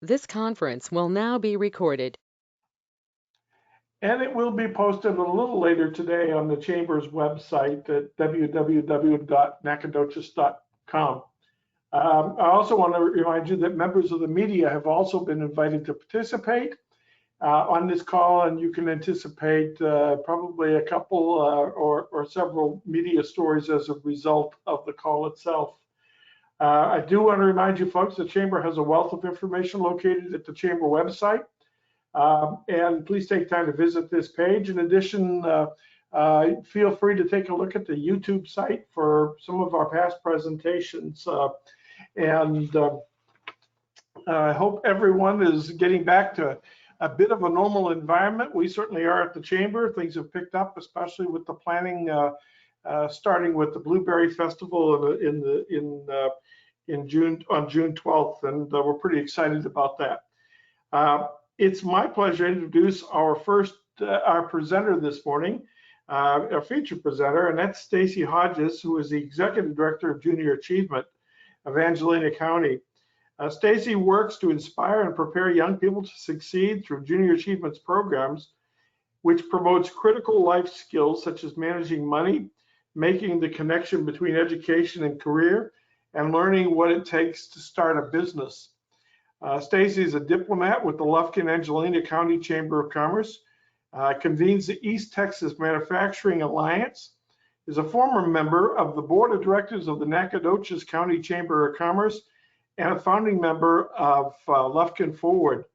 This conference will now be recorded. And it will be posted a little later today on the Chamber's website at www.nacogdoches.com. I also want to remind you that members of the media have also been invited to participate on this call, and you can anticipate probably a couple or several media stories as a result of the call itself. I do want to remind you folks, the Chamber has a wealth of information located at the Chamber website, and please take time to visit this page. In addition, feel free to take a look at the YouTube site for some of our past presentations. I hope everyone is getting back to a bit of a normal environment. We certainly are at the Chamber. Things have picked up, especially with the planning, starting with the Blueberry Festival in June, on June 12th, and we're pretty excited about that. It's my pleasure to introduce our presenter this morning, our featured presenter, and that's Staci Hodges, who is the Executive Director of Junior Achievement of Angelina County. Staci works to inspire and prepare young people to succeed through Junior Achievements programs, which promotes critical life skills such as managing money, making the connection between education and career, and learning what it takes to start a business. Staci is a diplomat with the Lufkin-Angelina County Chamber of Commerce, convenes the East Texas Manufacturing Alliance, is a former member of the Board of Directors of the Nacogdoches County Chamber of Commerce, and a founding member of Lufkin Forward.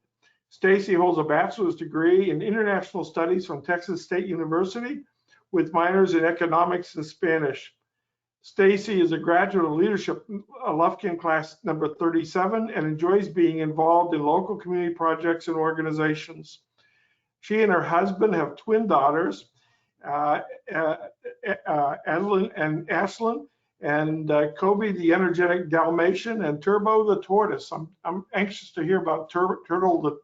Staci holds a bachelor's degree in international studies from Texas State University with minors in economics and Spanish. Staci is a graduate of leadership Lufkin class number 37 and enjoys being involved in local community projects and organizations. She and her husband have twin daughters, Adeline and Ashlyn, and Kobe, the energetic Dalmatian, and Turbo, the tortoise. I'm anxious to hear about Turbo, the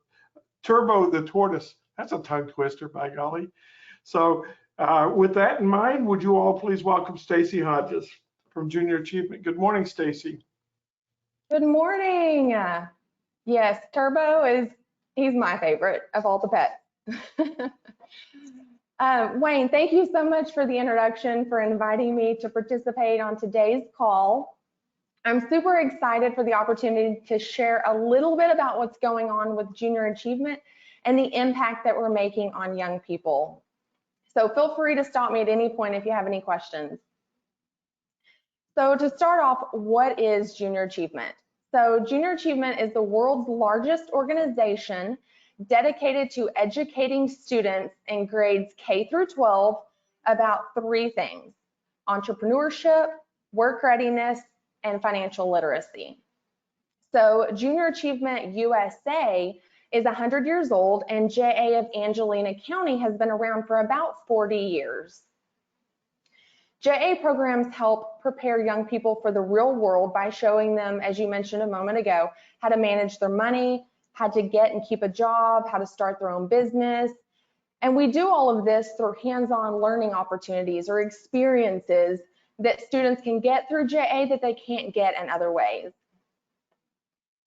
tortoise. That's a tongue twister, by golly. So with that in mind, would you all please welcome Staci Hodges from Junior Achievement. Good morning, Staci. Good morning. Yes, Turbo he's my favorite of all the pets. Wayne, thank you so much for the introduction, for inviting me to participate on today's call. I'm super excited for the opportunity to share a little bit about what's going on with Junior Achievement and the impact that we're making on young people. So feel free to stop me at any point if you have any questions. So to start off, what is Junior Achievement? So Junior Achievement is the world's largest organization dedicated to educating students in grades K through 12 about three things: entrepreneurship, work readiness, and financial literacy. So Junior Achievement USA is 100 years old, and JA of Angelina County has been around for about 40 years. JA programs help prepare young people for the real world by showing them, as you mentioned a moment ago, how to manage their money, how to get and keep a job, how to start their own business. And we do all of this through hands-on learning opportunities or experiences that students can get through JA that they can't get in other ways.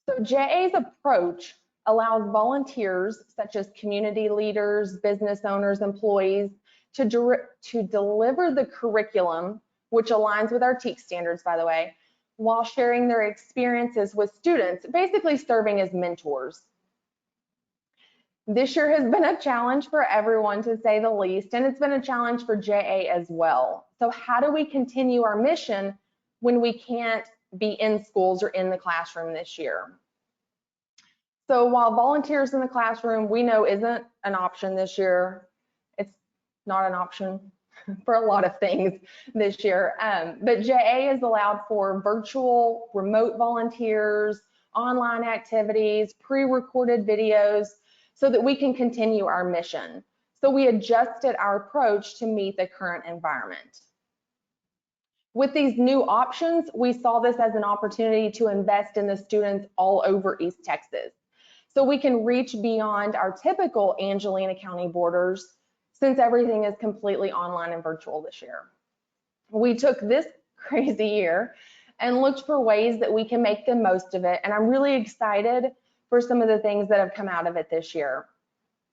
So JA's approach allows volunteers, such as community leaders, business owners, employees, to deliver the curriculum, which aligns with our TEAC standards, by the way, while sharing their experiences with students, basically serving as mentors. This year has been a challenge for everyone, to say the least, and it's been a challenge for JA as well. So how do we continue our mission when we can't be in schools or in the classroom this year? So while volunteers in the classroom we know isn't an option this year, it's not an option for a lot of things this year. But JA has allowed for virtual remote volunteers, online activities, pre-recorded videos, so that we can continue our mission. So we adjusted our approach to meet the current environment. With these new options, we saw this as an opportunity to invest in the students all over East Texas, so we can reach beyond our typical Angelina County borders, since everything is completely online and virtual this year. We took this crazy year and looked for ways that we can make the most of it, and I'm really excited for some of the things that have come out of it this year.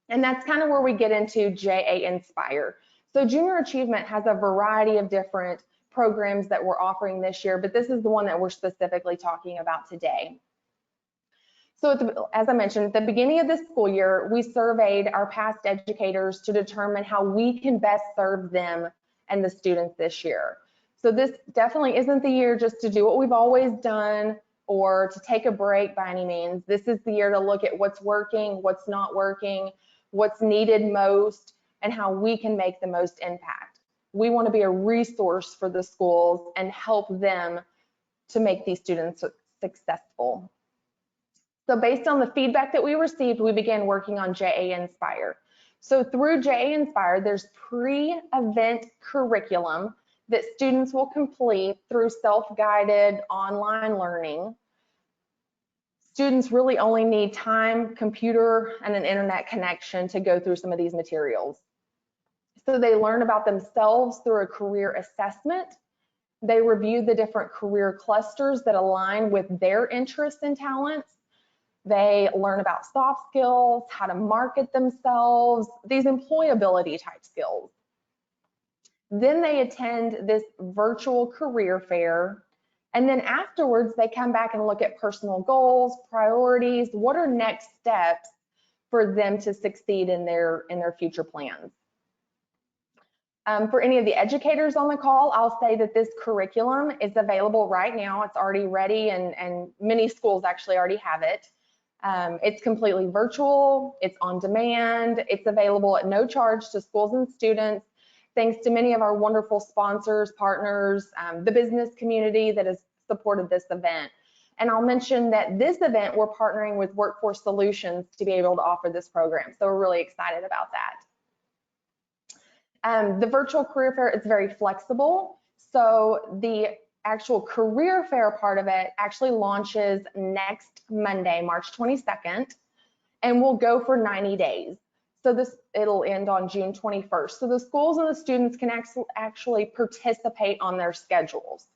And that's kind of where we get into JA Inspire. So Junior Achievement has a variety of different programs that we're offering this year, but this is the one that we're specifically talking about today. So as I mentioned, at the beginning of this school year, we surveyed our past educators to determine how we can best serve them and the students this year. So this definitely isn't the year just to do what we've always done or to take a break by any means. This is the year to look at what's working, what's not working, what's needed most, and how we can make the most impact. We want to be a resource for the schools and help them to make these students successful. So based on the feedback that we received, we began working on JA Inspire. So through JA Inspire, there's pre-event curriculum that students will complete through self-guided online learning. Students really only need time, computer, and an internet connection to go through some of these materials. So they learn about themselves through a career assessment. They review the different career clusters that align with their interests and talents. They learn about soft skills, how to market themselves, these employability type skills. Then they attend this virtual career fair. And then afterwards, they come back and look at personal goals, priorities, what are next steps for them to succeed in their future plans. For any of the educators on the call, I'll say that this curriculum is available right now. It's already ready and many schools actually already have it. It's completely virtual, it's on demand, it's available at no charge to schools and students, thanks to many of our wonderful sponsors, partners, the business community that has supported this event. And I'll mention that this event, we're partnering with Workforce Solutions to be able to offer this program. So we're really excited about that. The virtual career fair is very flexible. So the actual career fair part of it actually launches next Monday, March 22nd, and will go for 90 days. So it'll end on June 21st. So the schools and the students can actually participate on their schedules.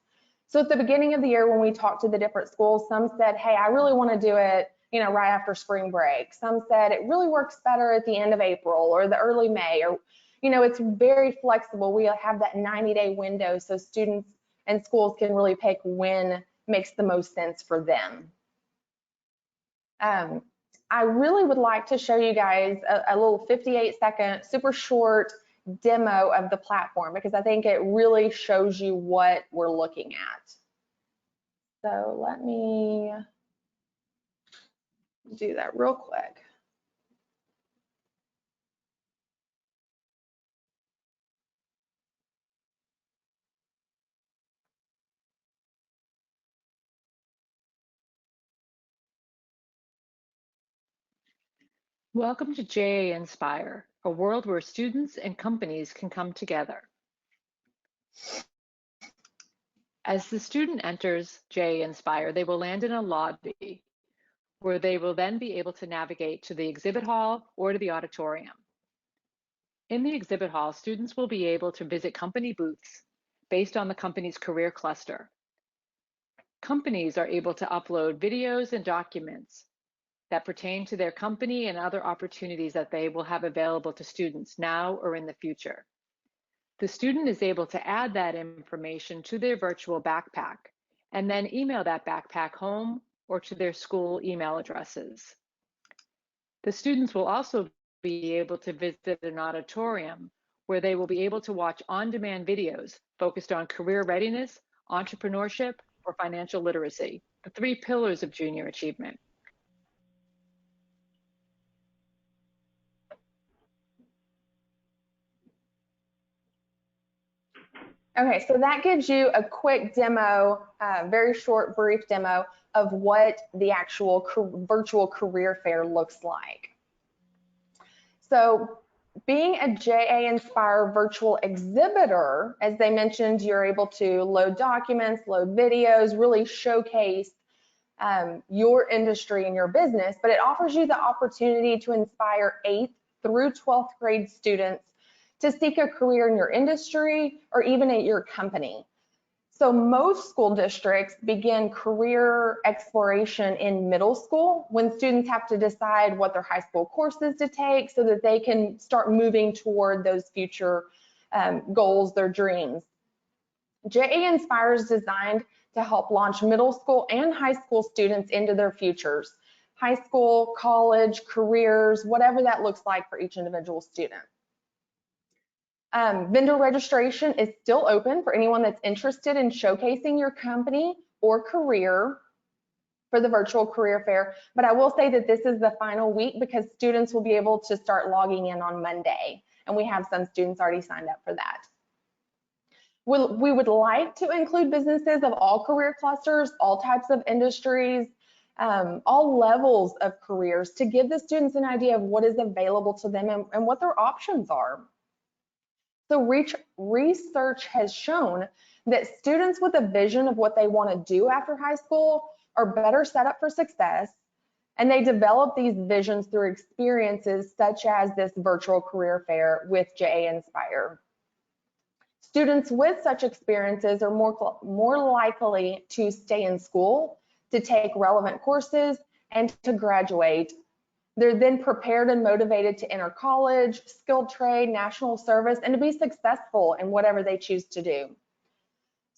So at the beginning of the year, when we talked to the different schools, some said, hey, I really want to do it, right after spring break. Some said it really works better at the end of April or the early May, or, it's very flexible. We have that 90-day window so students and schools can really pick when makes the most sense for them. I really would like to show you guys a little 58-second, super short demo of the platform because I think it really shows you what we're looking at. So let me do that real quick. Welcome to JA Inspire, a world where students and companies can come together. As the student enters JA Inspire, they will land in a lobby where they will then be able to navigate to the exhibit hall or to the auditorium. In the exhibit hall, students will be able to visit company booths based on the company's career cluster. Companies are able to upload videos and documents that pertain to their company and other opportunities that they will have available to students now or in the future. The student is able to add that information to their virtual backpack and then email that backpack home or to their school email addresses. The students will also be able to visit an auditorium where they will be able to watch on-demand videos focused on career readiness, entrepreneurship, or financial literacy, the 3 pillars of junior achievement. Okay, so that gives you a quick demo, very short, brief demo of what the actual virtual career fair looks like. So being a JA Inspire virtual exhibitor, as they mentioned, you're able to load documents, load videos, really showcase your industry and your business, but it offers you the opportunity to inspire 8th through 12th grade students to seek a career in your industry or even at your company. So most school districts begin career exploration in middle school when students have to decide what their high school courses to take so that they can start moving toward those future goals, their dreams. JA Inspire is designed to help launch middle school and high school students into their futures, high school, college, careers, whatever that looks like for each individual student. Vendor registration is still open for anyone that's interested in showcasing your company or career for the virtual career fair. But I will say that this is the final week because students will be able to start logging in on Monday. And we have some students already signed up for that. We would like to include businesses of all career clusters, all types of industries, all levels of careers to give the students an idea of what is available to them and what their options are. So research has shown that students with a vision of what they want to do after high school are better set up for success, and they develop these visions through experiences such as this virtual career fair with JA Inspire. Students with such experiences are more likely to stay in school, to take relevant courses, and to graduate. They're then prepared and motivated to enter college, skilled trade, national service, and to be successful in whatever they choose to do.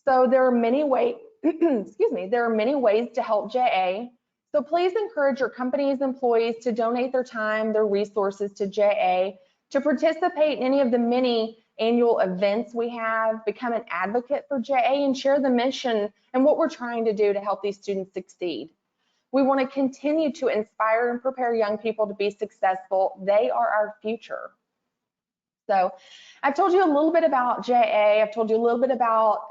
So there are many ways, there are many ways to help JA. So please encourage your company's employees to donate their time, their resources to JA, to participate in any of the many annual events we have, become an advocate for JA, and share the mission and what we're trying to do to help these students succeed. We want to continue to inspire and prepare young people to be successful. They are our future. So I've told you a little bit about JA. I've told you a little bit about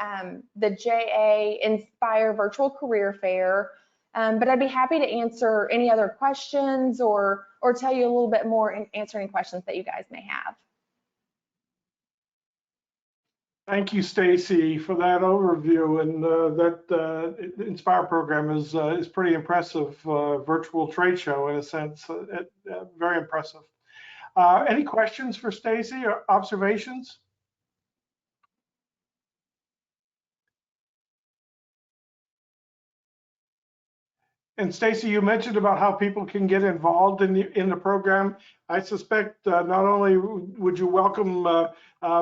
the JA Inspire Virtual Career Fair, but I'd be happy to answer any other questions or tell you a little bit more and answer any questions that you guys may have. Thank you, Staci, for that overview. And that Inspire program is pretty impressive virtual trade show in a sense. Very impressive. Any questions for Staci or observations? And Staci, you mentioned about how people can get involved in the program. I suspect not only would you welcome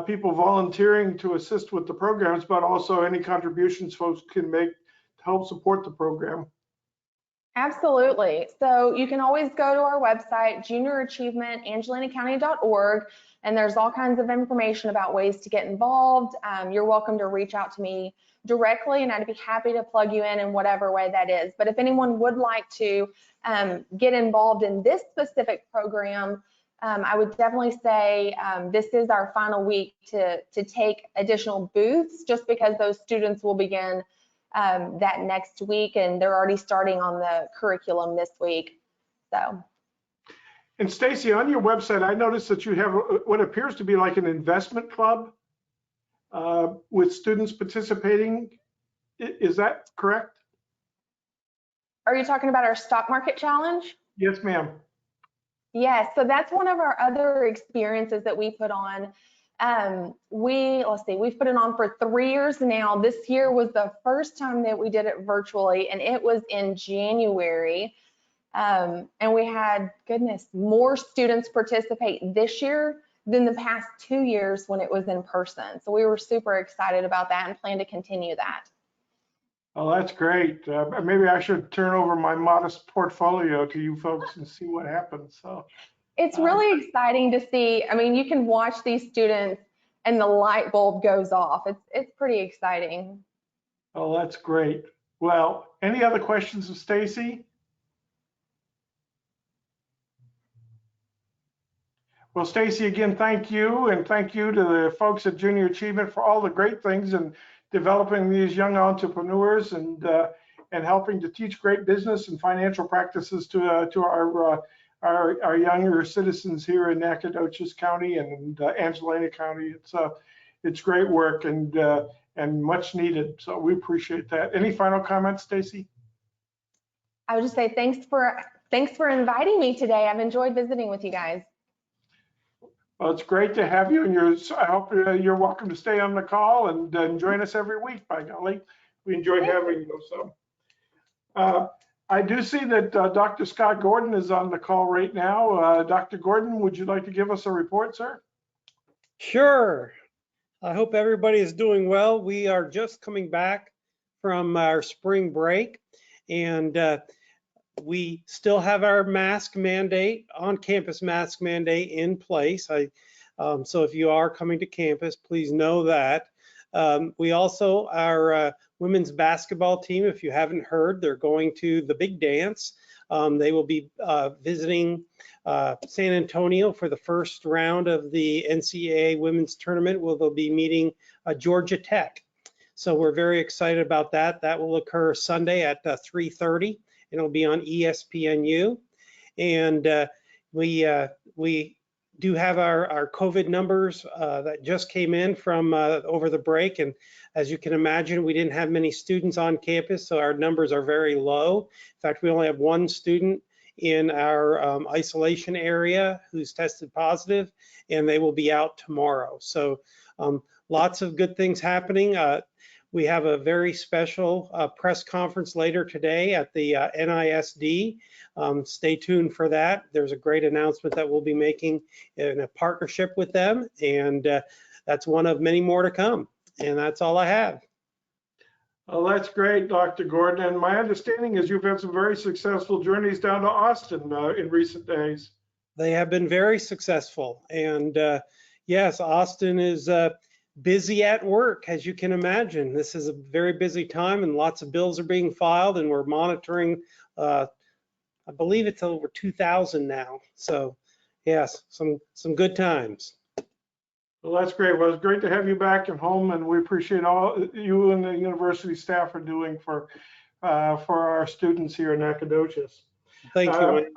people volunteering to assist with the programs, but also any contributions folks can make to help support the program. Absolutely. So you can always go to our website, juniorachievementangelinacounty.org, and there's all kinds of information about ways to get involved. You're welcome to reach out to me directly, and I'd be happy to plug you in whatever way that is. But if anyone would like to get involved in this specific program, I would definitely say this is our final week to take additional booths, just because those students will begin that next week, and they're already starting on the curriculum this week. So. And Staci, on your website, I noticed that you have what appears to be like an investment club with students participating. Is that correct? Are you talking about our stock market challenge? Yes, ma'am. Yes, so that's one of our other experiences that we put on. We've put it on for 3 years now. This year was the first time that we did it virtually, and it was in January. And we had, more students participate this year than the past 2 years when it was in person. So we were super excited about that and plan to continue that. Oh, that's great. Maybe I should turn over my modest portfolio to you folks and see what happens. So it's really exciting to see. I mean, you can watch these students and the light bulb goes off. It's pretty exciting. Oh, that's great. Well, any other questions of Staci? Well, Staci, again, thank you, and thank you to the folks at Junior Achievement for all the great things in developing these young entrepreneurs and helping to teach great business and financial practices to our younger citizens here in Nacogdoches County and Angelina County. It's great work and much needed. So we appreciate that. Any final comments, Staci? I would just say thanks for inviting me today. I've enjoyed visiting with you guys. Well, it's great to have you, and I hope you're welcome to stay on the call and join us every week, by golly. We enjoy having you. So I do see that Dr. Scott Gordon is on the call right now. Dr. Gordon, would you like to give us a report, sir? Sure. I hope everybody is doing well. We are just coming back from our spring break, and we still have our mask mandate, on-campus mask mandate in place. So if you are coming to campus, please know that. We also, our women's basketball team, if you haven't heard, they're going to the big dance. They will be visiting San Antonio for the first round of the NCAA women's tournament, where they'll be meeting Georgia Tech. So we're very excited about that. That will occur Sunday at 3:30, and it'll be on ESPNU. And we do have our COVID numbers that just came in from over the break. And as you can imagine, we didn't have many students on campus, so our numbers are very low. In fact, we only have one student in our isolation area who's tested positive, and they will be out tomorrow. So lots of good things happening. We have a very special press conference later today at the NISD. Stay tuned for that. There's a great announcement that we'll be making in a partnership with them, and that's one of many more to come. And that's all I have. Oh, that's great, Dr. Gordon. And my understanding is you've had some very successful journeys down to Austin in recent days. They have been very successful. And yes, Austin is busy at work, as you can imagine. This is a very busy time, and lots of bills are being filed, and we're monitoring, I believe it's over 2,000 now. So yes, some good times. Well, that's great. Well, it's great to have you back and home, and we appreciate all you and the university staff are doing for our students here in Nacogdoches. Thank you.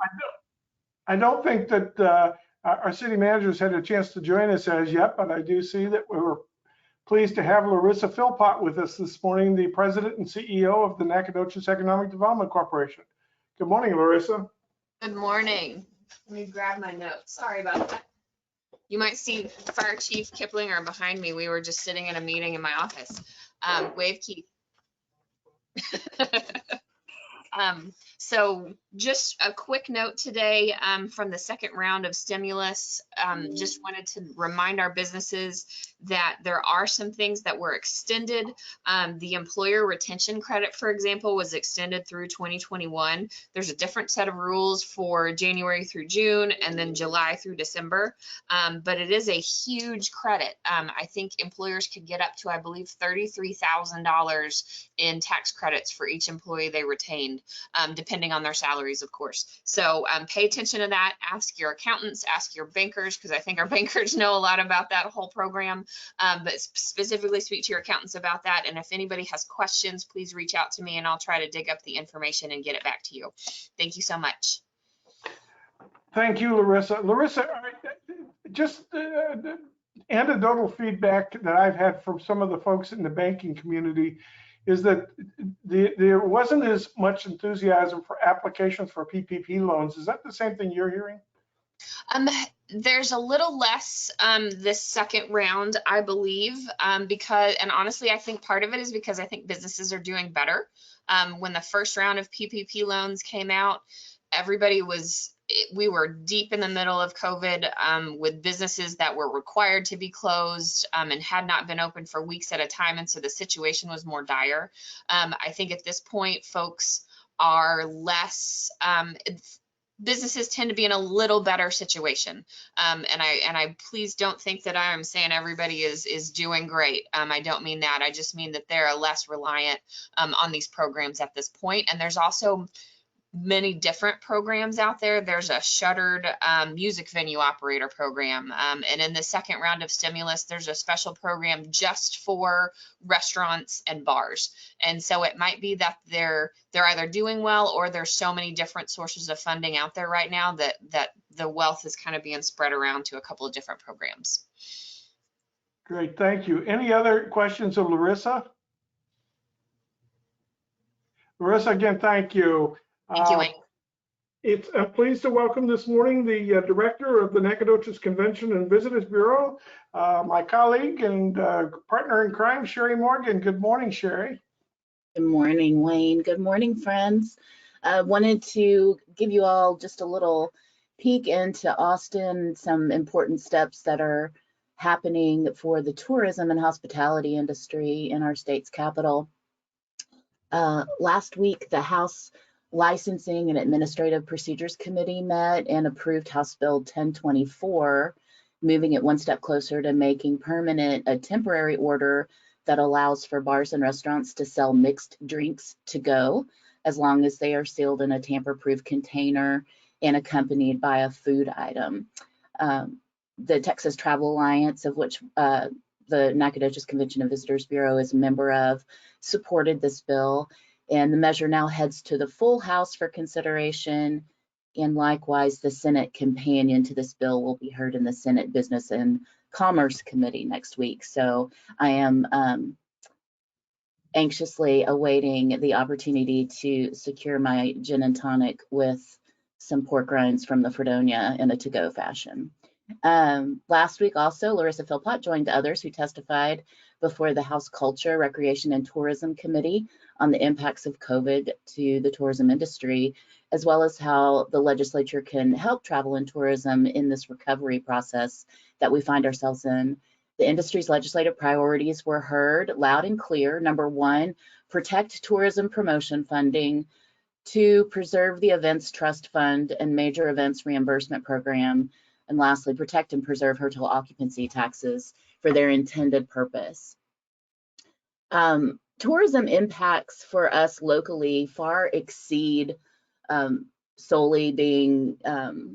I don't think that our city managers had a chance to join us as yet, but I do see that we were pleased to have Larissa Philpott with us this morning, the president and CEO of the Nacogdoches Economic Development Corporation. Good morning, Larissa. Good morning. Let me grab my notes. Sorry about that. You might see Fire Chief Kiplinger behind me. We were just sitting in a meeting in my office. Wave Keith. So just a quick note today from the second round of stimulus. Just wanted to remind our businesses that there are some things that were extended. The employer retention credit, for example, was extended through 2021. There's a different set of rules for January through June and then July through December, but it is a huge credit. I think employers could get up to, I believe, $33,000 in tax credits for each employee they retained, depending on their salaries, of course. So pay attention to that. Ask your accountants, ask your bankers, because I think our bankers know a lot about that whole program, but specifically speak to your accountants about that. And if anybody has questions, please reach out to me and I'll try to dig up the information and get it back to you. Thank you so much. Thank you, Larissa. Larissa, just anecdotal feedback that I've had from some of the folks in the banking community is that there wasn't as much enthusiasm for applications for PPP loans. Is that the same thing you're hearing? There's a little less this second round, I believe, because, and honestly, I think part of it is because I think businesses are doing better. When the first round of PPP loans came out, we were deep in the middle of COVID with businesses that were required to be closed and had not been open for weeks at a time. And so the situation was more dire. I think at this point, folks are less, businesses tend to be in a little better situation. And I please don't think that I'm saying everybody is doing great. I don't mean that. I just mean that they're less reliant on these programs at this point. And there's also many different programs out there. There's a shuttered music venue operator program. And in the second round of stimulus, there's a special program just for restaurants and bars. And so it might be that they're either doing well or there's so many different sources of funding out there right now that the wealth is kind of being spread around to a couple of different programs. Great, thank you. Any other questions of Larissa? Larissa, again, thank you. Thank you, Wayne. I'm pleased to welcome this morning the director of the Nacogdoches Convention and Visitors Bureau, my colleague and partner in crime, Sherry Morgan. Good morning, Sherry. Good morning, Wayne. Good morning, friends. I wanted to give you all just a little peek into Austin, some important steps that are happening for the tourism and hospitality industry in our state's capital. Last week, the House Licensing and Administrative Procedures Committee met and approved House Bill 1024, moving it one step closer to making permanent a temporary order that allows for bars and restaurants to sell mixed drinks to go, as long as they are sealed in a tamper-proof container and accompanied by a food item. The Texas Travel Alliance, of which the Nacogdoches Convention and Visitors Bureau is a member of, supported this bill, and the measure now heads to the full House for consideration. And likewise, the Senate companion to this bill will be heard in the Senate Business and Commerce Committee next week. So I am anxiously awaiting the opportunity to secure my gin and tonic with some pork rinds from the Fredonia in a to-go fashion. Last week also, Larissa Philpott joined others who testified before the House Culture, Recreation, and Tourism Committee on the impacts of COVID to the tourism industry, as well as how the legislature can help travel and tourism in this recovery process that we find ourselves in. The industry's legislative priorities were heard loud and clear. Number one, protect tourism promotion funding. Two, preserve the Events Trust Fund and Major Events Reimbursement Program. And lastly, protect and preserve hotel occupancy taxes for their intended purpose. Tourism impacts for us locally far exceed solely being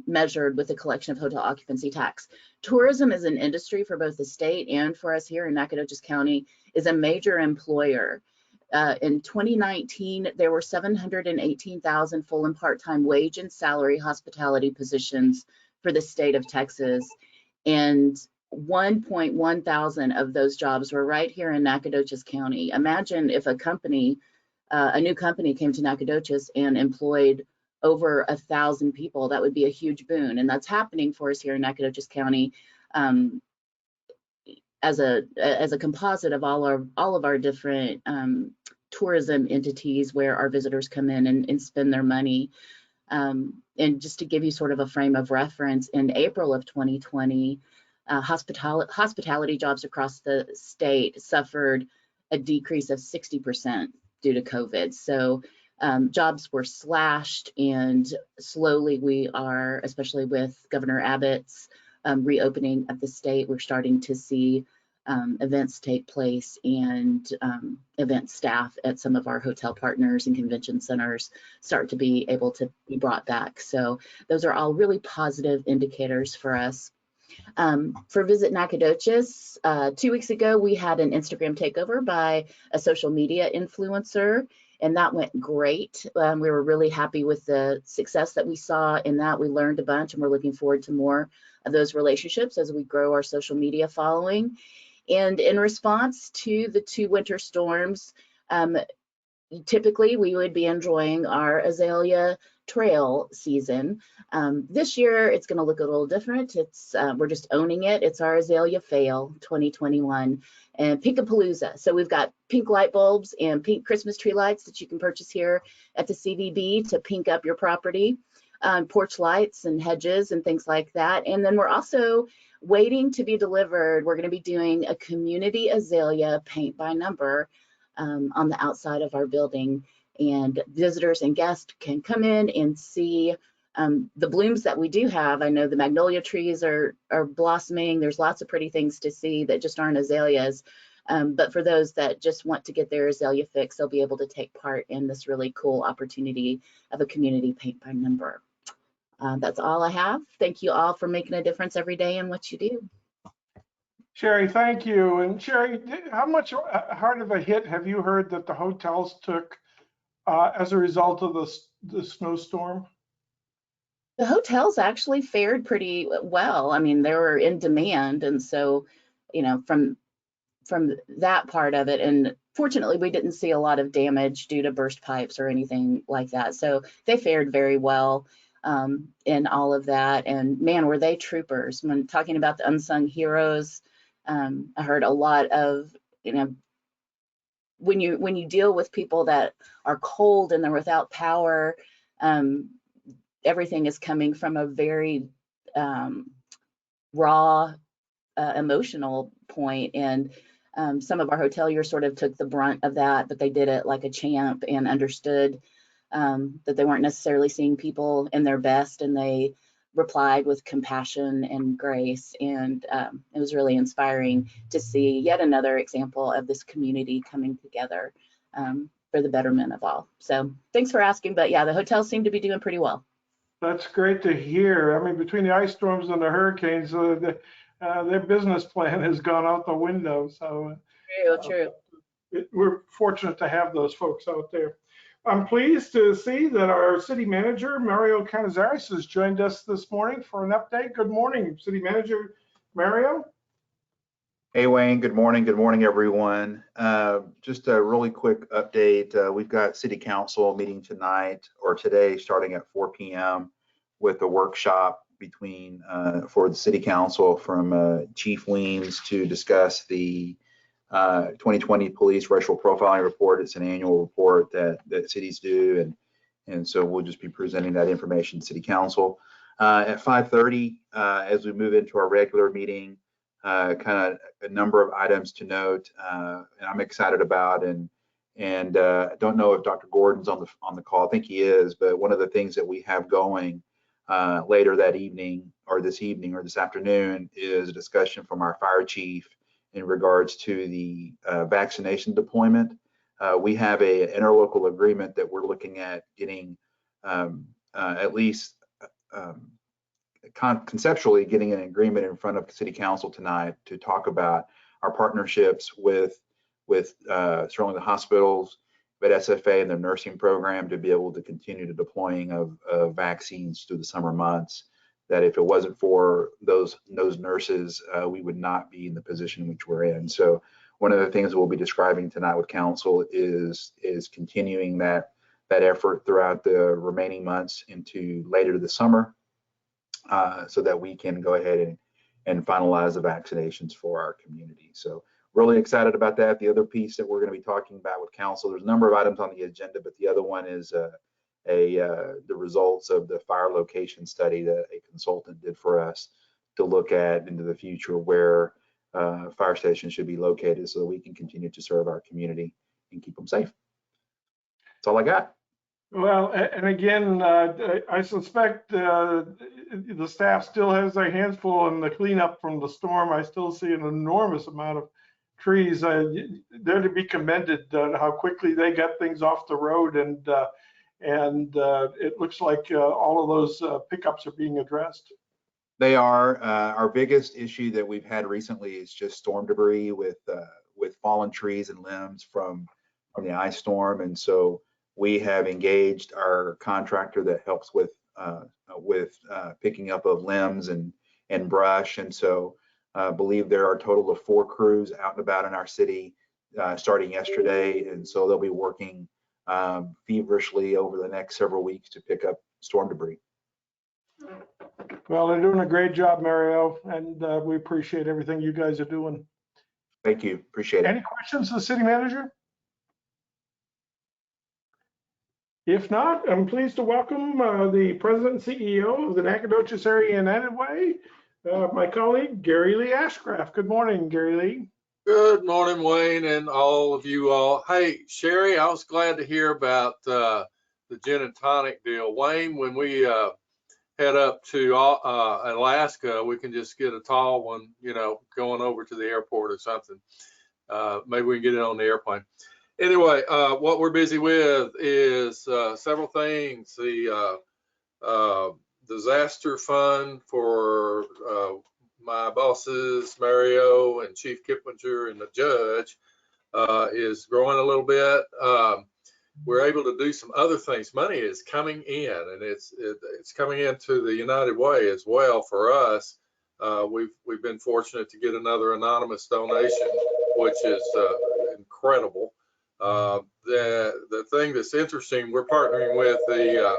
measured with the collection of hotel occupancy tax. Tourism as an industry for both the state and for us here in Nacogdoches County is a major employer. In 2019, there were 718,000 full and part-time wage and salary hospitality positions for the state of Texas, and 1.1 thousand of those jobs were right here in Nacogdoches County. Imagine if a company, a new company came to Nacogdoches and employed over 1,000 people. That would be a huge boon, and that's happening for us here in Nacogdoches County as a composite of all of our different tourism entities where our visitors come in and spend their money. And just to give you sort of a frame of reference, in April of 2020, hospitality jobs across the state suffered a decrease of 60% due to COVID. So jobs were slashed, and slowly we are, especially with Governor Abbott's reopening of the state, we're starting to see events take place and event staff at some of our hotel partners and convention centers start to be able to be brought back. So those are all really positive indicators for us. For Visit Nacogdoches, 2 weeks ago, we had an Instagram takeover by a social media influencer, and that went great. We were really happy with the success that we saw in that. We learned a bunch, and we're looking forward to more of those relationships as we grow our social media following. And in response to the 2 winter storms, typically we would be enjoying our azalea trail season. This year it's going to look a little different. We're just owning it. It's our Azalea Fail 2021 and Pinkapalooza. So we've got pink light bulbs and pink Christmas tree lights that you can purchase here at the CVB to pink up your property, porch lights and hedges and things like that. And then we're also waiting to be delivered. We're going to be doing a community azalea paint by number on the outside of our building, and visitors and guests can come in and see the blooms that we do have. I know the magnolia trees are blossoming. There's lots of pretty things to see that just aren't azaleas. But for those that just want to get their azalea fix, they'll be able to take part in this really cool opportunity of a community paint by number. That's all I have. Thank you all for making a difference every day in what you do. Sherry, thank you. And Sherry, how much hard of a hit have you heard that the hotels took as a result of the snowstorm? The hotels actually fared pretty well. I mean, they were in demand, and so, you know, from that part of it, and fortunately we didn't see a lot of damage due to burst pipes or anything like that. So they fared very well. in all of that. And man, were they troopers. When talking about the unsung heroes, I heard a lot of, you know, when you deal with people that are cold and they're without power, everything is coming from a very raw emotional point. And some of our hoteliers sort of took the brunt of that, but they did it like a champ and understood that they weren't necessarily seeing people in their best, and they replied with compassion and grace. And it was really inspiring to see yet another example of this community coming together for the betterment of all. So thanks for asking, but yeah, the hotels seem to be doing pretty well. That's great to hear. I mean, between the ice storms and the hurricanes, their business plan has gone out the window. So True. We're fortunate to have those folks out there. I'm pleased to see that our city manager, Mario Canizares, has joined us this morning for an update. Good morning, City Manager Mario. Hey, Wayne, good morning. Good morning, everyone. Just a really quick update. We've got City Council meeting tonight or today starting at 4 p.m. with a workshop between for the City Council from Chief Weems to discuss the 2020 Police Racial Profiling Report. It's an annual report that cities do, and so we'll just be presenting that information to City Council. At 5:30, as we move into our regular meeting, kind of a number of items to note, and I'm excited about, and I don't know if Dr. Gordon's on the call. I think he is, but one of the things that we have going later that evening or this afternoon is a discussion from our fire chief in regards to the vaccination deployment. We have an interlocal agreement that we're looking at getting at least conceptually getting an agreement in front of City Council tonight to talk about our partnerships with certainly the hospitals, but SFA and their nursing program to be able to continue the deploying of vaccines through the summer months. That if it wasn't for those nurses, we would not be in the position in which we're in. So one of the things we'll be describing tonight with council is continuing that effort throughout the remaining months into later this summer, so that we can go ahead and finalize the vaccinations for our community. So really excited about that. The other piece that we're going to be talking about with council, there's a number of items on the agenda, but the other one is the results of the fire location study that a consultant did for us to look at into the future where fire stations should be located so that we can continue to serve our community and keep them safe. That's all I got. Well, and again, I suspect the staff still has their hands full in the cleanup from the storm. I still see an enormous amount of trees. They're to be commended how quickly they got things off the road, and it looks like all of those pickups are being addressed. They are. Our biggest issue that we've had recently is just storm debris with fallen trees and limbs from the ice storm, and so we have engaged our contractor that helps with picking up of limbs and brush, and so I believe there are a total of 4 crews out and about in our city starting yesterday, and so they'll be working feverishly over the next several weeks to pick up storm debris. Well, they're doing a great job, Mario, and we appreciate everything you guys are doing. Thank you. Appreciate it. Any questions to the city manager? If not, I'm pleased to welcome the president and CEO of the Nacogdoches Area United Way, my colleague, Gary Lee Ashcraft. Good morning, Gary Lee. Good morning, Wayne, and all of you all. Hey, Sherry, I was glad to hear about the gin and tonic deal. Wayne, when we head up to Alaska, we can just get a tall one, you know, going over to the airport or something. Maybe we can get it on the airplane. Anyway, what we're busy with is several things. The disaster fund for my bosses, Mario and Chief Kiplinger and the judge, is growing a little bit. We're able to do some other things. Money is coming in, and it's coming into the United Way as well for us. We've been fortunate to get another anonymous donation, which is incredible. The thing that's interesting, we're partnering with the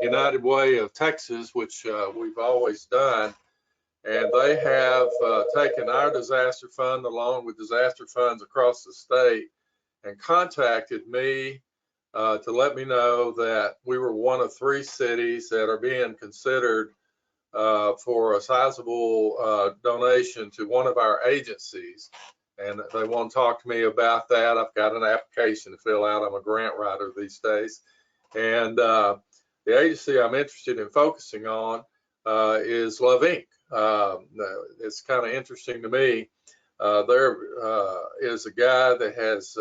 United Way of Texas, which we've always done. And they have taken our disaster fund along with disaster funds across the state and contacted me to let me know that we were one of 3 cities that are being considered for a sizable donation to one of our agencies. And they want to talk to me about that. I've got an application to fill out. I'm a grant writer these days. And the agency I'm interested in focusing on is Love Inc. It's kind of interesting to me. There is a guy that has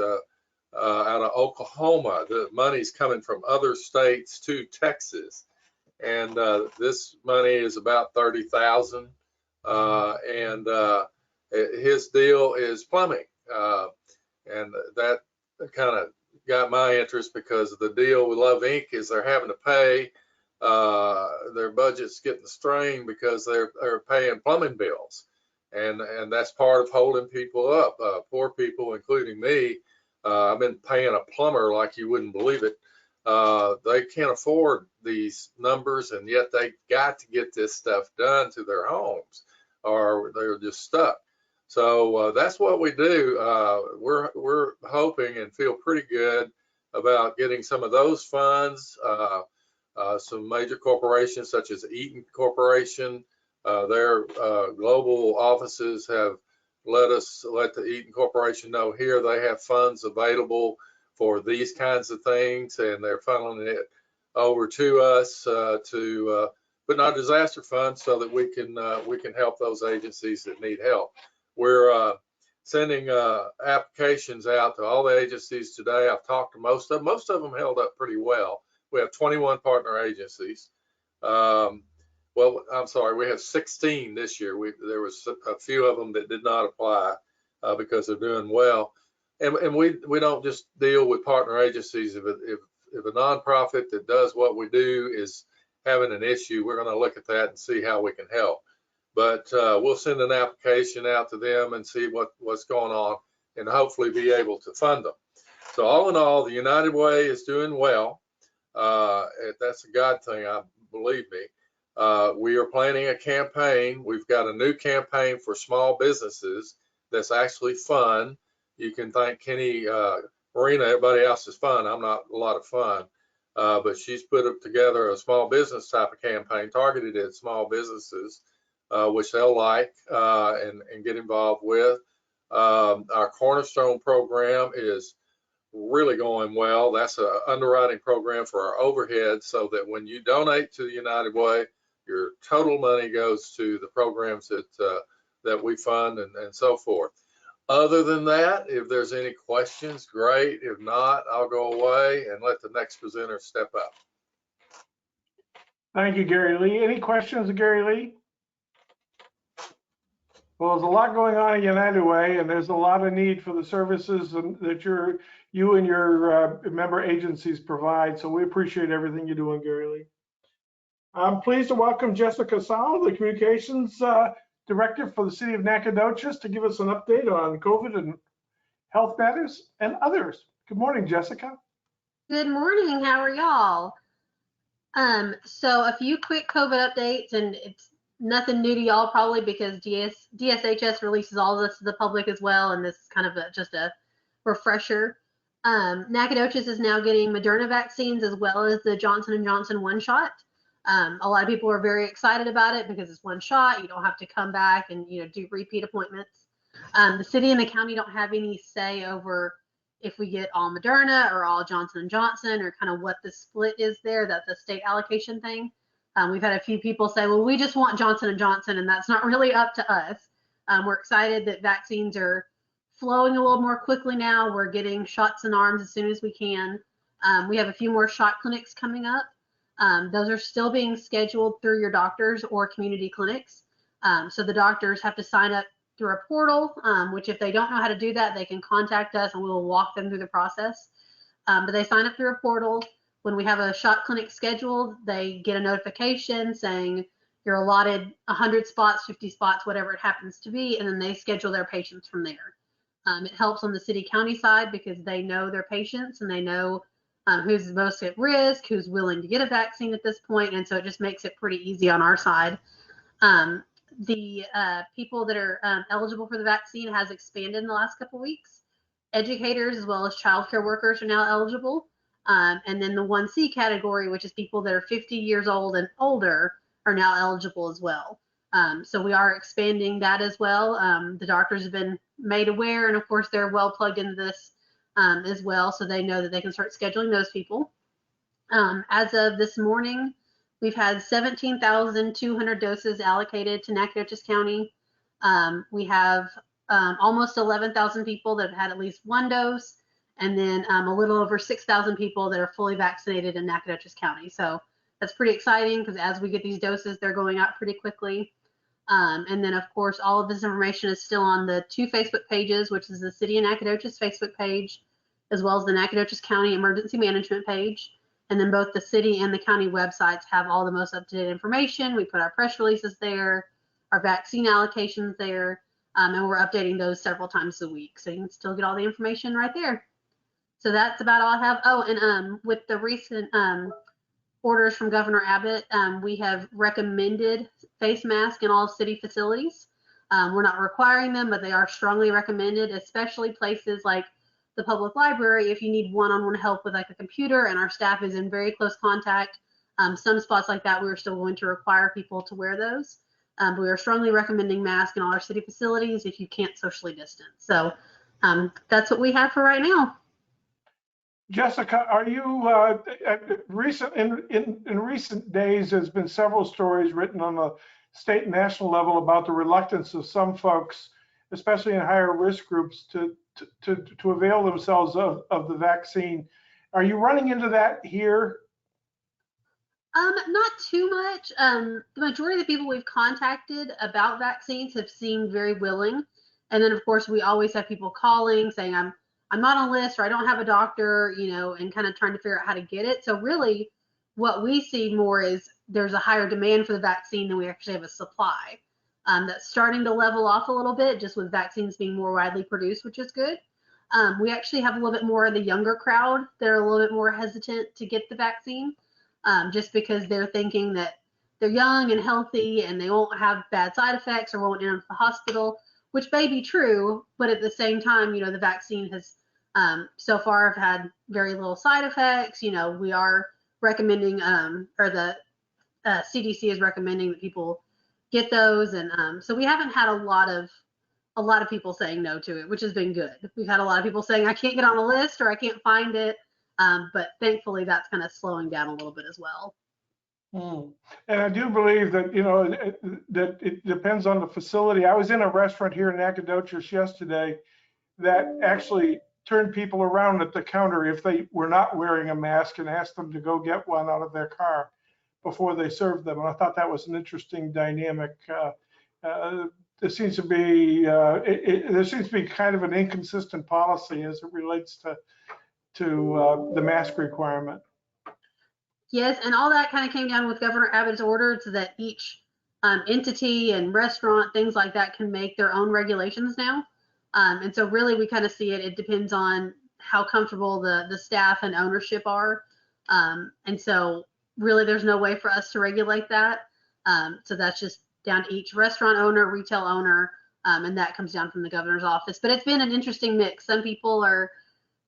out of Oklahoma, the money's coming from other states to Texas. And this money is about $30,000. And his deal is plumbing. And that kind of got my interest because the deal with Love Inc. is they're having to pay their budget's getting strained because they're paying plumbing bills, and that's part of holding people up. Poor people, including me, I've been paying a plumber like you wouldn't believe it. They can't afford these numbers, and yet they got to get this stuff done to their homes, or they're just stuck. So that's what we do. We're hoping and feel pretty good about getting some of those funds. Some major corporations such as Eaton Corporation, their global offices have let the Eaton Corporation know here they have funds available for these kinds of things, and they're funneling it over to us to put in our disaster fund so that we can help those agencies that need help. We're sending applications out to all the agencies today. I've talked to most of them. Most of them held up pretty well. We have 21 partner agencies. Well, I'm sorry, we have 16 this year. There was a few of them that did not apply because they're doing well. And we don't just deal with partner agencies. If a nonprofit that does what we do is having an issue, we're going to look at that and see how we can help. But we'll send an application out to them and see what's going on and hopefully be able to fund them. So all in all, the United Way is doing well. That's a God thing, believe me. We are planning a campaign. We've got a new campaign for small businesses that's actually fun. You can thank Kenny, Marina, everybody else is fun. I'm not a lot of fun, but she's put together a small business type of campaign targeted at small businesses, which they'll like and get involved with. Our Cornerstone program is really going well. That's an underwriting program for our overhead so that when you donate to the United Way, your total money goes to the programs that we fund and so forth. Other than that, if there's any questions, great. If not, I'll go away and let the next presenter step up. Thank you, Gary Lee. Any questions, Gary Lee? Well, there's a lot going on at United Way, and there's a lot of need for the services that you and your member agencies provide. So we appreciate everything you're doing, Gary Lee. I'm pleased to welcome Jessica Sal, the Communications Director for the City of Nacogdoches, to give us an update on COVID and health matters and others. Good morning, Jessica. Good morning. How are y'all? So a few quick COVID updates, and it's nothing new to y'all probably because DSHS releases all of this to the public as well, and this is kind of just a refresher. Nacogdoches is now getting Moderna vaccines as well as the Johnson & Johnson one-shot. A lot of people are very excited about it because it's one shot. You don't have to come back and do repeat appointments. The city and the county don't have any say over if we get all Moderna or all Johnson & Johnson or kind of what the split is there. That's a state allocation thing. We've had a few people say, well, we just want Johnson & Johnson, and that's not really up to us. We're excited that vaccines are flowing a little more quickly now. We're getting shots in arms as soon as we can. We have a few more shot clinics coming up. Those are still being scheduled through your doctors or community clinics. So the doctors have to sign up through a portal, which if they don't know how to do that, they can contact us and we'll walk them through the process. But they sign up through a portal. When we have a shot clinic scheduled, they get a notification saying you're allotted 100 spots, 50 spots, whatever it happens to be, and then they schedule their patients from there. It helps on the city county side because they know their patients and they know who's most at risk, who's willing to get a vaccine at this point, and so it just makes it pretty easy on our side. The people that are eligible for the vaccine has expanded in the last couple weeks. Educators as well as childcare workers are now eligible. And then the 1C category, which is people that are 50 years old and older, are now eligible as well. So we are expanding that as well. The doctors have been made aware, and of course they're well plugged into this as well, so they know that they can start scheduling those people. As of this morning, we've had 17,200 doses allocated to Nacogdoches County. We have almost 11,000 people that have had at least one dose, and then a little over 6,000 people that are fully vaccinated in Nacogdoches County. So that's pretty exciting because as we get these doses, they're going out pretty quickly. And then, of course, all of this information is still on the 2 Facebook pages, which is the City of Nacogdoches Facebook page, as well as the Nacogdoches County Emergency Management page. And then both the city and the county websites have all the most up-to-date information. We put our press releases there, our vaccine allocations there, and we're updating those several times a week. So you can still get all the information right there. So that's about all I have. Oh, and with the recent orders from Governor Abbott, we have recommended face masks in all city facilities. We're not requiring them, but they are strongly recommended, especially places like the public library. If you need one-on-one help with like a computer and our staff is in very close contact, some spots like that, we're still going to require people to wear those. But we are strongly recommending masks in all our city facilities if you can't socially distance. So that's what we have for right now. Jessica, are you in recent days, there's been several stories written on the state and national level about the reluctance of some folks, especially in higher risk groups, to avail themselves of the vaccine. Are you running into that here? Not too much. The majority of the people we've contacted about vaccines have seemed very willing. And then of course we always have people calling saying I'm not on a list or I don't have a doctor, you know, and kind of trying to figure out how to get it. So really what we see more is there's a higher demand for the vaccine than we actually have a supply. That's starting to level off a little bit just with vaccines being more widely produced, which is good. We actually have a little bit more of the younger crowd that are a little bit more hesitant to get the vaccine just because they're thinking that they're young and healthy and they won't have bad side effects or won't end up in the hospital, which may be true, but at the same time, you know, the vaccine has so far have had very little side effects. You know, we are recommending, or the CDC is recommending that people get those, and so we haven't had a lot of people saying no to it, which has been good. We've had a lot of people saying I can't get on a list or I can't find it, but thankfully that's kind of slowing down a little bit as well. And I do believe that, you know, that it depends on the facility. I was in a restaurant here in Nacogdoches yesterday that actually turned people around at the counter if they were not wearing a mask and asked them to go get one out of their car before they served them. And I thought that was an interesting dynamic. There seems to be kind of an inconsistent policy as it relates to the mask requirement. Yes, and all that kind of came down with Governor Abbott's order so that each entity and restaurant, things like that, can make their own regulations now. And so really we kind of see it depends on how comfortable the staff and ownership are. And so really there's no way for us to regulate that. So that's just down to each restaurant owner, retail owner, and that comes down from the governor's office. But it's been an interesting mix. Some people are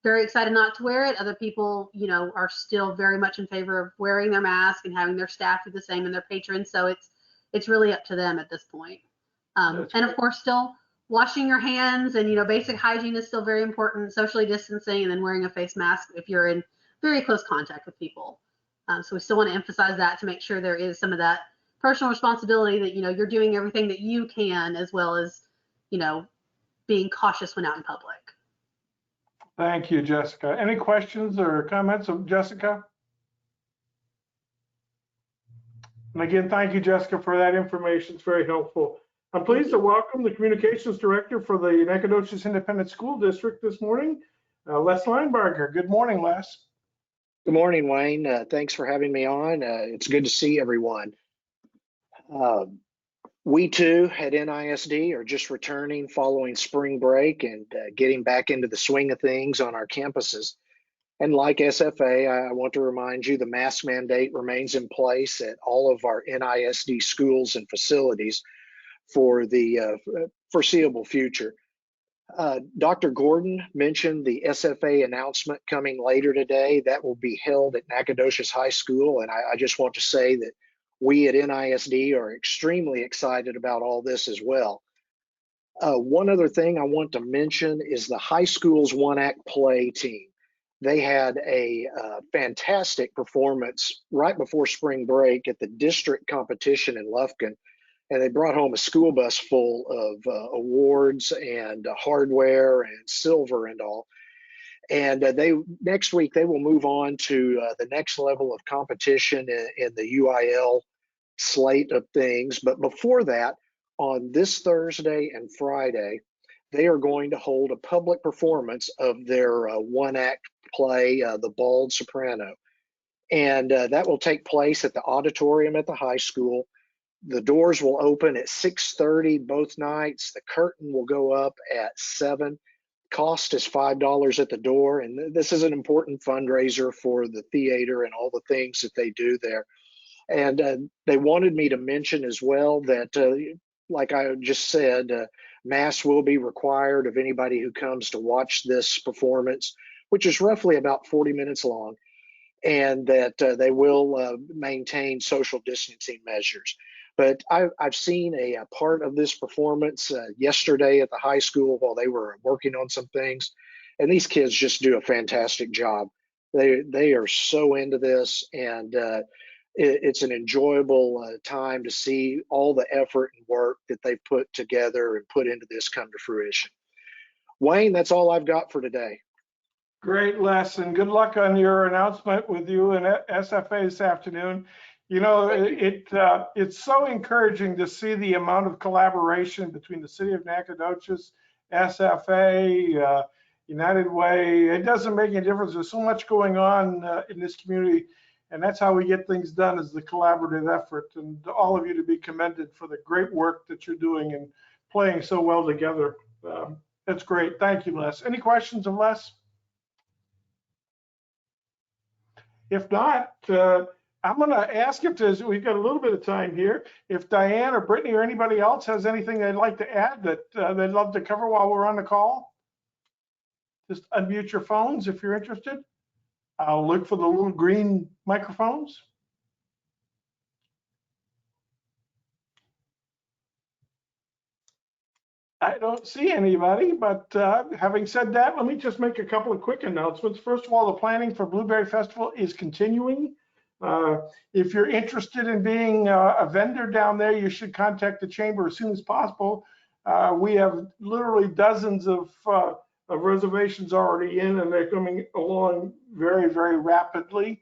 very excited not to wear it. Other people, you know, are still very much in favor of wearing their mask and having their staff do the same and their patrons. So it's really up to them at this point. And of course, still washing your hands and, you know, basic hygiene is still very important, socially distancing, and then wearing a face mask if you're in very close contact with people. So we still want to emphasize that to make sure there is some of that personal responsibility that, you know, you're doing everything that you can, as well as, you know, being cautious when out in public. Thank you, Jessica. Any questions or comments of Jessica? And again, thank you, Jessica, for that information. It's very helpful. I'm pleased to welcome the Communications Director for the Nacogdoches Independent School District this morning, Les Linebarger. Good morning, Les. Good morning, Wayne. Thanks for having me on. It's good to see everyone. We too at NISD are just returning following spring break and getting back into the swing of things on our campuses. And like SFA, I want to remind you the mask mandate remains in place at all of our NISD schools and facilities for the foreseeable future. Dr. Gordon mentioned the SFA announcement coming later today. That will be held at Nacogdoches High School. And I just want to say that we at NISD are extremely excited about all this as well. One other thing I want to mention is the high school's one-act play team. They had a fantastic performance right before spring break at the district competition in Lufkin, and they brought home a school bus full of awards and hardware and silver and all. And next week they will move on to the next level of competition in the UIL slate of things. But before that, on this Thursday and Friday, they are going to hold a public performance of their one-act play, The Bald Soprano. And that will take place at the auditorium at the high school. The doors will open at 6:30 both nights. The curtain will go up at 7. Cost is $5 at the door. And this is an important fundraiser for the theater and all the things that they do there. And they wanted me to mention as well that, like I just said, masks will be required of anybody who comes to watch this performance, which is roughly about 40 minutes long, and that they will maintain social distancing measures. But I've seen a part of this performance yesterday at the high school while they were working on some things, and these kids just do a fantastic job. They are so into this, and it's an enjoyable time to see all the effort and work that they've put together and put into this come to fruition. Wayne, that's all I've got for today. Great, Les, and good luck on your announcement with you and SFA this afternoon. You know, it's so encouraging to see the amount of collaboration between the City of Nacogdoches, SFA, United Way. It doesn't make any difference. There's so much going on in this community, and that's how we get things done, is the collaborative effort. And all of you to be commended for the great work that you're doing and playing so well together. That's great. Thank you, Les. Any questions of Les? If not, I'm going to ask if we've got a little bit of time here, if Diane or Brittany or anybody else has anything they'd like to add that they'd love to cover while we're on the call. Just unmute your phones if you're interested. I'll look for the little green microphones. I don't see anybody, but having said that, let me just make a couple of quick announcements. First of all, the planning for Blueberry Festival is continuing. If you're interested in being a vendor down there, you should contact the chamber as soon as possible. We have literally dozens of reservations already in, and they're coming along very, very rapidly.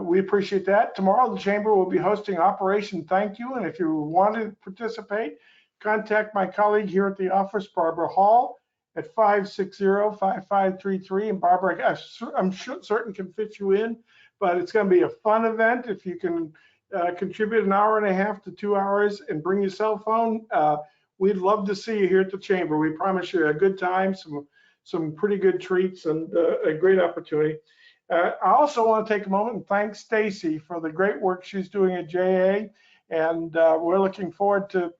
We appreciate that. Tomorrow, the chamber will be hosting Operation Thank You, and if you want to participate, contact my colleague here at the office, Barbara Hall, at 560-5533. And Barbara, I'm certain can fit you in, but it's going to be a fun event. If you can contribute an hour and a half to 2 hours and bring your cell phone, we'd love to see you here at the chamber. We promise you a good time, some pretty good treats, and a great opportunity. I also want to take a moment and thank Staci for the great work she's doing at JA, and we're looking forward to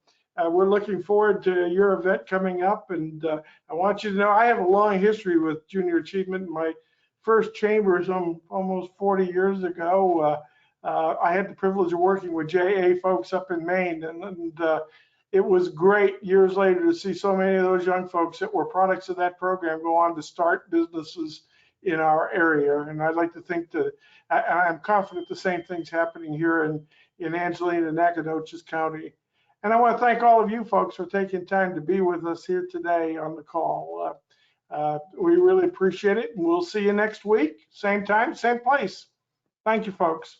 your event coming up. And I want you to know I have a long history with junior achievement. My first chamber is almost 40 years ago. I had the privilege of working with JA folks up in Maine, and it was great years later to see so many of those young folks that were products of that program go on to start businesses in our area. And I'd like to think that I'm confident the same thing's happening here in Angelina, Nacogdoches County. And I want to thank all of you folks for taking time to be with us here today on the call. We really appreciate it, and we'll see you next week, same time, same place. Thank you, folks.